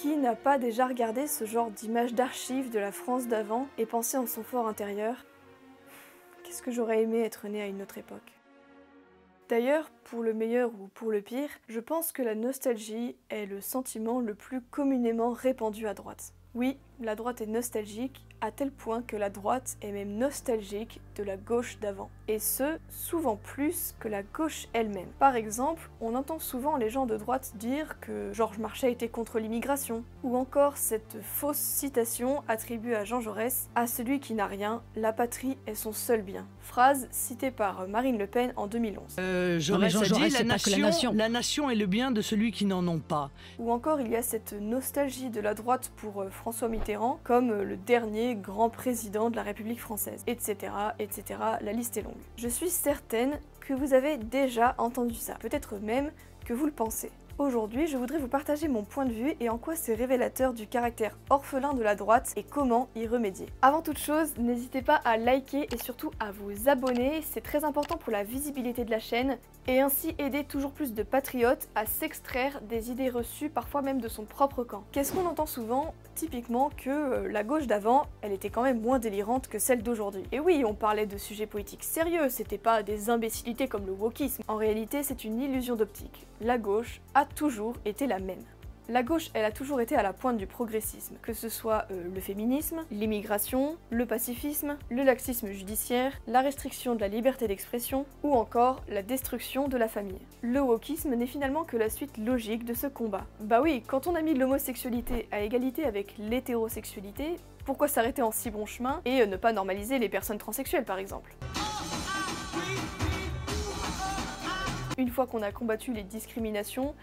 Qui n'a pas déjà regardé ce genre d'image d'archives de la France d'avant et pensé en son fort intérieur « Qu'est-ce que j'aurais aimé être né à une autre époque ?» D'ailleurs, pour le meilleur ou pour le pire, je pense que la nostalgie est le sentiment le plus communément répandu à droite. Oui, la droite est nostalgique, à tel point que la droite est même nostalgique de la gauche d'avant. Et ce, souvent plus que la gauche elle-même. Par exemple, on entend souvent les gens de droite dire que Georges Marchais était contre l'immigration, ou encore cette fausse citation attribuée à Jean Jaurès « À celui qui n'a rien, la patrie est son seul bien ». Phrase citée par Marine Le Pen en 2011. Jaurès a dit la nation est le bien de celui qui n'en ont pas. Ou encore il y a cette nostalgie de la droite pour François Mitterrand comme le dernier grand président de la République française, etc., etc., la liste est longue. Je suis certaine que vous avez déjà entendu ça, peut-être même que vous le pensez. Aujourd'hui, je voudrais vous partager mon point de vue et en quoi c'est révélateur du caractère orphelin de la droite et comment y remédier. Avant toute chose, n'hésitez pas à liker et surtout à vous abonner, c'est très important pour la visibilité de la chaîne et ainsi aider toujours plus de patriotes à s'extraire des idées reçues, parfois même de son propre camp. Qu'est-ce qu'on entend souvent? Typiquement que la gauche d'avant, elle était quand même moins délirante que celle d'aujourd'hui. Et oui, on parlait de sujets politiques sérieux, c'était pas des imbécilités comme le wokisme. En réalité, c'est une illusion d'optique. La gauche a toujours été la même. La gauche, elle a toujours été à la pointe du progressisme, que ce soit le féminisme, l'immigration, le pacifisme, le laxisme judiciaire, la restriction de la liberté d'expression ou encore la destruction de la famille. Le wokisme n'est finalement que la suite logique de ce combat. Bah oui, quand on a mis l'homosexualité à égalité avec l'hétérosexualité, pourquoi s'arrêter en si bon chemin et ne pas normaliser les personnes transsexuelles par exemple ? Une fois qu'on a combattu les discriminations,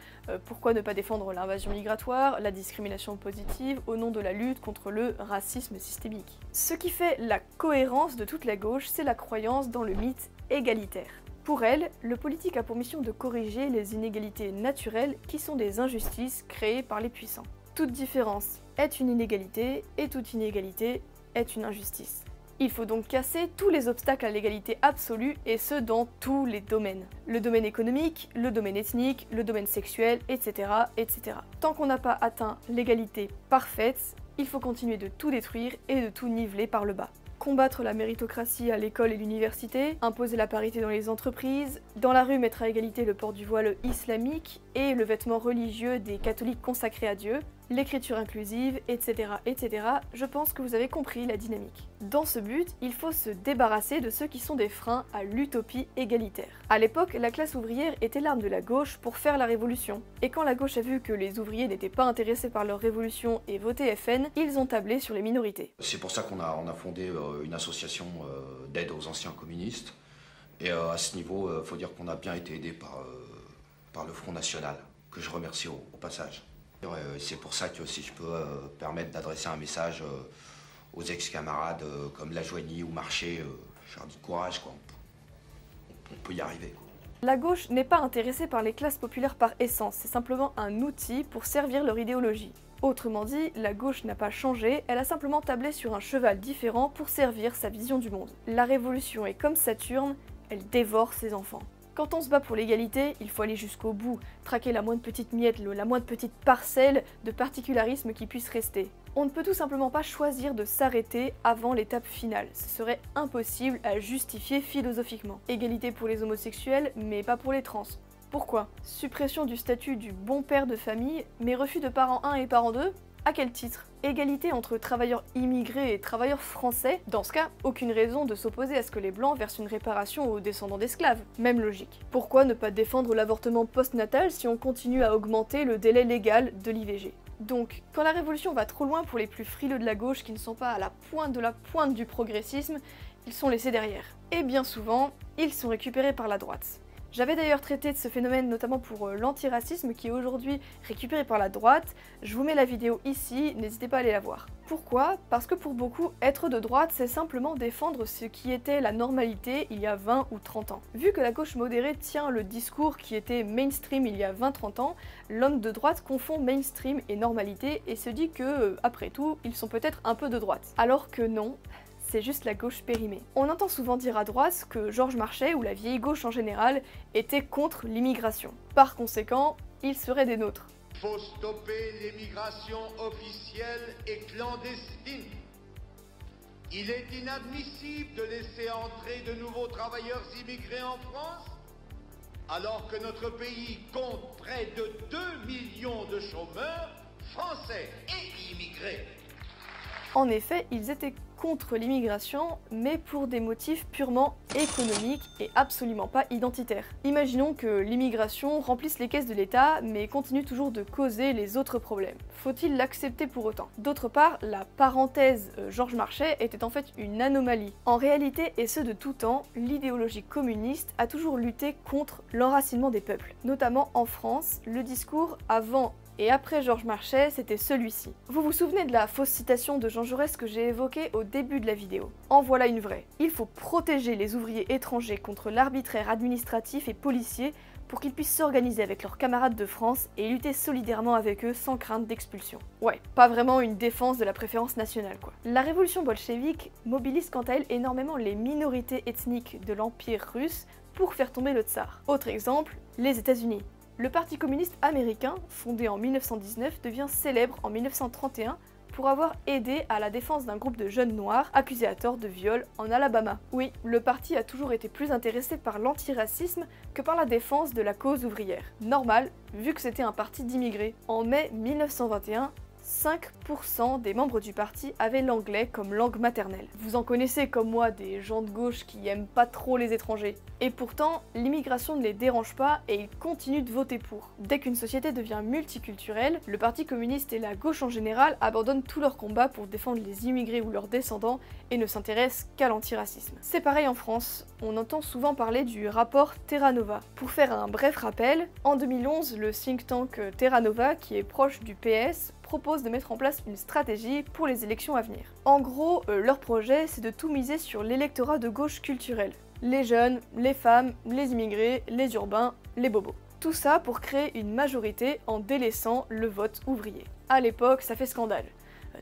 pourquoi ne pas défendre l'invasion migratoire, la discrimination positive, au nom de la lutte contre le racisme systémique? Ce qui fait la cohérence de toute la gauche, c'est la croyance dans le mythe égalitaire. Pour elle, le politique a pour mission de corriger les inégalités naturelles qui sont des injustices créées par les puissants. Toute différence est une inégalité et toute inégalité est une injustice. Il faut donc casser tous les obstacles à l'égalité absolue et ce dans tous les domaines. Le domaine économique, le domaine ethnique, le domaine sexuel, etc. etc. Tant qu'on n'a pas atteint l'égalité parfaite, il faut continuer de tout détruire et de tout niveler par le bas. Combattre la méritocratie à l'école et l'université, imposer la parité dans les entreprises, dans la rue mettre à égalité le port du voile islamique et le vêtement religieux des catholiques consacrés à Dieu, l'écriture inclusive, etc., etc., je pense que vous avez compris la dynamique. Dans ce but, il faut se débarrasser de ceux qui sont des freins à l'utopie égalitaire. À l'époque, la classe ouvrière était l'arme de la gauche pour faire la révolution. Et quand la gauche a vu que les ouvriers n'étaient pas intéressés par leur révolution et votaient FN, ils ont tablé sur les minorités. C'est pour ça qu'on a fondé une association d'aide aux anciens communistes. Et à ce niveau, il faut dire qu'on a bien été aidé par le Front National, que je remercie au passage. C'est pour ça que si je peux permettre d'adresser un message aux ex-camarades comme Lajoigny ou Marché, je leur dis courage, quoi. On peut y arriver, quoi. La gauche n'est pas intéressée par les classes populaires par essence, c'est simplement un outil pour servir leur idéologie. Autrement dit, la gauche n'a pas changé, elle a simplement tablé sur un cheval différent pour servir sa vision du monde. La révolution est comme Saturne, elle dévore ses enfants. Quand on se bat pour l'égalité, il faut aller jusqu'au bout, traquer la moindre petite miette, la moindre petite parcelle de particularisme qui puisse rester. On ne peut tout simplement pas choisir de s'arrêter avant l'étape finale, ce serait impossible à justifier philosophiquement. Égalité pour les homosexuels, mais pas pour les trans. Pourquoi? Suppression du statut du bon père de famille, mais refus de parent 1 et parent 2? À quel titre? Égalité entre travailleurs immigrés et travailleurs français? Dans ce cas, aucune raison de s'opposer à ce que les blancs versent une réparation aux descendants d'esclaves. Même logique. Pourquoi ne pas défendre l'avortement postnatal si on continue à augmenter le délai légal de l'IVG? Donc, quand la révolution va trop loin pour les plus frileux de la gauche qui ne sont pas à la pointe du progressisme, ils sont laissés derrière. Et bien souvent, ils sont récupérés par la droite. J'avais d'ailleurs traité de ce phénomène notamment pour l'antiracisme qui est aujourd'hui récupéré par la droite. Je vous mets la vidéo ici, n'hésitez pas à aller la voir. Pourquoi? Parce que pour beaucoup, être de droite, c'est simplement défendre ce qui était la normalité il y a 20 ou 30 ans. Vu que la gauche modérée tient le discours qui était mainstream il y a 20-30 ans, l'homme de droite confond mainstream et normalité et se dit que, après tout, ils sont peut-être un peu de droite. Alors que non. C'est juste la gauche périmée. On entend souvent dire à droite que Georges Marchais, ou la vieille gauche en général, était contre l'immigration. Par conséquent, ils seraient des nôtres. Il faut stopper l'émigration officielle et clandestine. Il est inadmissible de laisser entrer de nouveaux travailleurs immigrés en France, alors que notre pays compte près de 2 millions de chômeurs français et immigrés. En effet, ils étaient contre l'immigration, mais pour des motifs purement économiques et absolument pas identitaires. Imaginons que l'immigration remplisse les caisses de l'État, mais continue toujours de causer les autres problèmes. Faut-il l'accepter pour autant? D'autre part, la parenthèse Georges Marchais était en fait une anomalie. En réalité, et ce de tout temps, l'idéologie communiste a toujours lutté contre l'enracinement des peuples. Notamment en France, le discours avant et après Georges Marchais, c'était celui-ci. Vous vous souvenez de la fausse citation de Jean Jaurès que j'ai évoquée au début de la vidéo? En voilà une vraie. Il faut protéger les ouvriers étrangers contre l'arbitraire administratif et policier pour qu'ils puissent s'organiser avec leurs camarades de France et lutter solidairement avec eux sans crainte d'expulsion. Ouais, pas vraiment une défense de la préférence nationale quoi. La révolution bolchevique mobilise quant à elle énormément les minorités ethniques de l'Empire russe pour faire tomber le tsar. Autre exemple, les États-Unis. Le Parti communiste américain, fondé en 1919, devient célèbre en 1931 pour avoir aidé à la défense d'un groupe de jeunes noirs accusés à tort de viol en Alabama. Oui, le parti a toujours été plus intéressé par l'antiracisme que par la défense de la cause ouvrière. Normal, vu que c'était un parti d'immigrés. En mai 1921, 5% des membres du parti avaient l'anglais comme langue maternelle. Vous en connaissez comme moi des gens de gauche qui aiment pas trop les étrangers. Et pourtant, l'immigration ne les dérange pas et ils continuent de voter pour. Dès qu'une société devient multiculturelle, le Parti communiste et la gauche en général abandonnent tous leurs combats pour défendre les immigrés ou leurs descendants et ne s'intéressent qu'à l'antiracisme. C'est pareil en France, on entend souvent parler du rapport Terra Nova. Pour faire un bref rappel, en 2011, le think tank Terra Nova, qui est proche du PS, propose de mettre en place une stratégie pour les élections à venir. En gros, leur projet, c'est de tout miser sur l'électorat de gauche culturel. Les jeunes, les femmes, les immigrés, les urbains, les bobos. Tout ça pour créer une majorité en délaissant le vote ouvrier. À l'époque, ça fait scandale.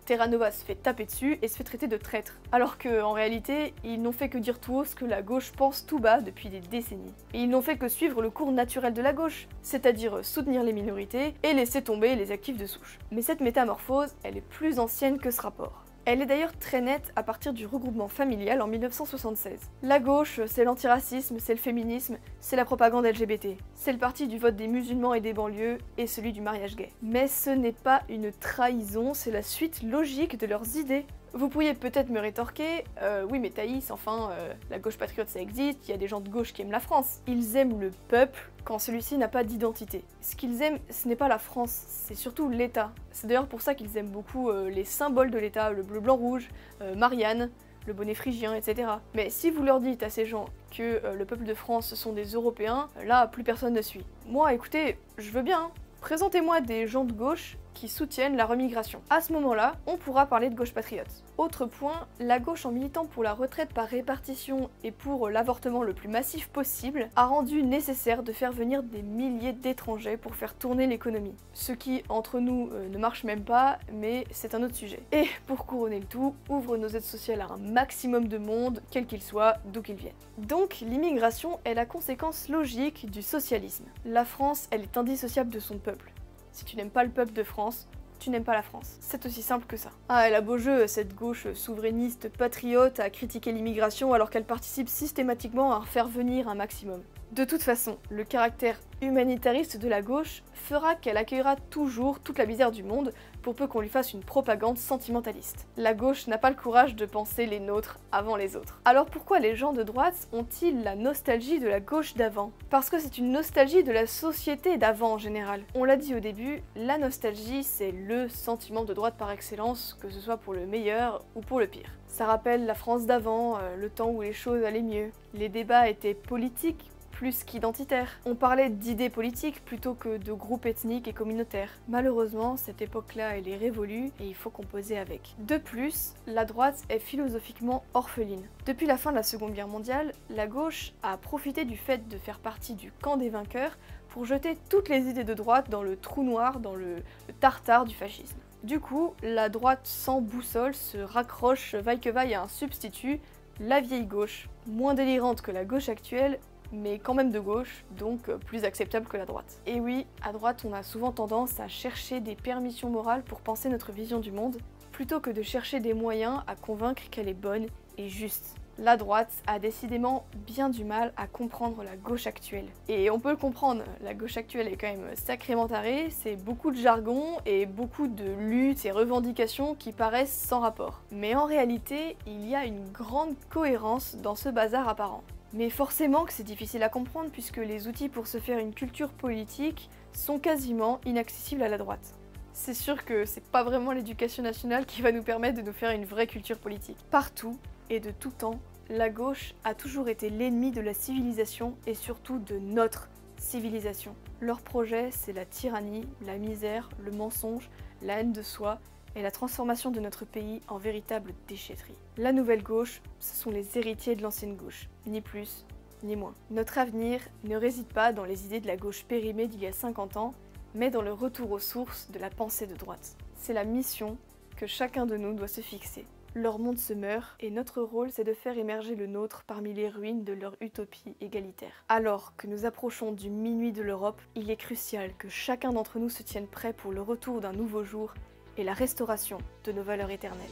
Terra Nova se fait taper dessus et se fait traiter de traître. Alors qu'en réalité, ils n'ont fait que dire tout haut ce que la gauche pense tout bas depuis des décennies. Et ils n'ont fait que suivre le cours naturel de la gauche, c'est-à-dire soutenir les minorités et laisser tomber les actifs de souche. Mais cette métamorphose, elle est plus ancienne que ce rapport. Elle est d'ailleurs très nette à partir du regroupement familial en 1976. La gauche, c'est l'antiracisme, c'est le féminisme, c'est la propagande LGBT. C'est le parti du vote des musulmans et des banlieues et celui du mariage gay. Mais ce n'est pas une trahison, c'est la suite logique de leurs idées. Vous pourriez peut-être me rétorquer, oui mais Thaïs, enfin, la gauche patriote ça existe, il y a des gens de gauche qui aiment la France. Ils aiment le peuple quand celui-ci n'a pas d'identité. Ce qu'ils aiment, ce n'est pas la France, c'est surtout l'État. C'est d'ailleurs pour ça qu'ils aiment beaucoup les symboles de l'État, le bleu, blanc, rouge, Marianne, le bonnet phrygien, etc. Mais si vous leur dites à ces gens que le peuple de France ce sont des Européens, là plus personne ne suit. Moi écoutez, je veux bien, hein. Présentez-moi des gens de gauche qui soutiennent la remigration. À ce moment-là, on pourra parler de gauche patriote. Autre point, la gauche en militant pour la retraite par répartition et pour l'avortement le plus massif possible a rendu nécessaire de faire venir des milliers d'étrangers pour faire tourner l'économie. Ce qui, entre nous, ne marche même pas, mais c'est un autre sujet. Et pour couronner le tout, ouvre nos aides sociales à un maximum de monde, quel qu'il soit, d'où qu'il vienne. Donc l'immigration est la conséquence logique du socialisme. La France, elle est indissociable de son peuple. Si tu n'aimes pas le peuple de France, tu n'aimes pas la France. C'est aussi simple que ça. Ah, elle a beau jeu, cette gauche souverainiste patriote, à critiquer l'immigration alors qu'elle participe systématiquement à en faire venir un maximum. De toute façon, le caractère humanitariste de la gauche fera qu'elle accueillera toujours toute la misère du monde pour peu qu'on lui fasse une propagande sentimentaliste. La gauche n'a pas le courage de penser les nôtres avant les autres. Alors pourquoi les gens de droite ont-ils la nostalgie de la gauche d'avant? Parce que c'est une nostalgie de la société d'avant en général. On l'a dit au début, la nostalgie c'est le sentiment de droite par excellence, que ce soit pour le meilleur ou pour le pire. Ça rappelle la France d'avant, le temps où les choses allaient mieux. Les débats étaient politiques, plus qu'identitaire. On parlait d'idées politiques plutôt que de groupes ethniques et communautaires. Malheureusement, cette époque-là, elle est révolue et il faut composer avec. De plus, la droite est philosophiquement orpheline. Depuis la fin de la Seconde Guerre mondiale, la gauche a profité du fait de faire partie du camp des vainqueurs pour jeter toutes les idées de droite dans le trou noir, dans le tartare du fascisme. Du coup, la droite sans boussole se raccroche vaille que vaille à un substitut, la vieille gauche, moins délirante que la gauche actuelle, mais quand même de gauche, donc plus acceptable que la droite. Et oui, à droite, on a souvent tendance à chercher des permissions morales pour penser notre vision du monde, plutôt que de chercher des moyens à convaincre qu'elle est bonne et juste. La droite a décidément bien du mal à comprendre la gauche actuelle. Et on peut le comprendre, la gauche actuelle est quand même sacrément tarée, c'est beaucoup de jargon et beaucoup de luttes et revendications qui paraissent sans rapport. Mais en réalité, il y a une grande cohérence dans ce bazar apparent. Mais forcément que c'est difficile à comprendre puisque les outils pour se faire une culture politique sont quasiment inaccessibles à la droite. C'est sûr que c'est pas vraiment l'éducation nationale qui va nous permettre de nous faire une vraie culture politique. Partout et de tout temps, la gauche a toujours été l'ennemi de la civilisation et surtout de notre civilisation. Leur projet, c'est la tyrannie, la misère, le mensonge, la haine de soi et la transformation de notre pays en véritable déchetterie. La nouvelle gauche, ce sont les héritiers de l'ancienne gauche, ni plus, ni moins. Notre avenir ne réside pas dans les idées de la gauche périmée d'il y a 50 ans, mais dans le retour aux sources de la pensée de droite. C'est la mission que chacun de nous doit se fixer. Leur monde se meurt et notre rôle c'est de faire émerger le nôtre parmi les ruines de leur utopie égalitaire. Alors que nous approchons du minuit de l'Europe, il est crucial que chacun d'entre nous se tienne prêt pour le retour d'un nouveau jour et la restauration de nos valeurs éternelles.